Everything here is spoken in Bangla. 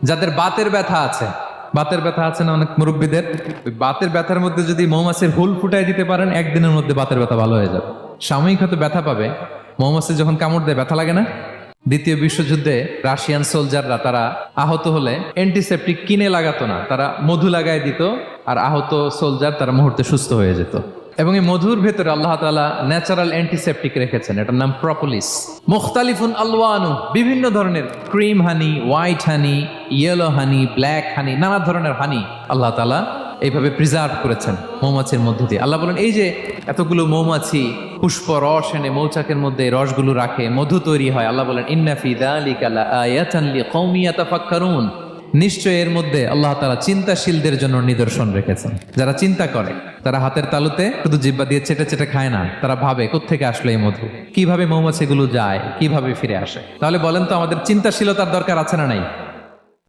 যাদের বাতের ব্যথা আছে, বাতের ব্যথা আছে না অনেক মুরব্বীদের, ওই বাতের ব্যথার মধ্যে যদি মৌমাছির হুল ফুটাই দিতে পারেন, একদিনের মধ্যে বাতের ব্যথা ভালো হয়ে যাবে। সাময়িক হয়তো ব্যথা পাবে, মৌমাছি যখন কামড় দেয় ব্যথা লাগে না? দ্বিতীয় বিশ্বযুদ্ধে রাশিয়ান সোলজাররা তারা আহত হলে অ্যান্টিসেপটিক কিনে লাগাতো না, তারা মধু লাগায় দিত, আর আহত সোলজার তারা মুহূর্তে সুস্থ হয়ে যেত। এবং এই মধুর ভেতরে আল্লাহ তাআলা ন্যাচারাল অ্যান্টিসেপটিক রেখেছেন, এটার নাম প্রপোলিস। মুখতালিফুন আলওয়ানু, বিভিন্ন ধরনের ক্রিম হানি, হোয়াইট হানি, ইয়েলো হানি, ব্ল্যাক হানি, নানা ধরনের হানি আল্লাহ তাআলা এইভাবে প্রিজার্ভ করেছেন মৌমাছির মধ্য দিয়ে। আল্লাহ বলেন এই যে এতগুলো মৌমাছি পুষ্প রস এনে মৌচাকের মধ্যে এই রসগুলো রাখে, মধু তৈরি হয়, আল্লাহ বলেন ইন্না ফি যালিকা লাআয়াতান লিকওমি ইয়াতাফাক্কারুন, নিশ্চয় এর মধ্যে আল্লাহ তাআলা চিন্তাশীলদের জন্য নিদর্শন রেখেছেন। যারা চিন্তা করে, তারা হাতের তালুতে শুধু জিহ্বা দিয়ে চেটে চেটে খায় না, তারা ভাবে কোত্থেকে আসলো এই মধু, কিভাবে মৌমাছিগুলো যায়, কিভাবে ফিরে আসে। তাহলে বলেন তো আমাদের চিন্তাশীলতার দরকার আছে না নাই?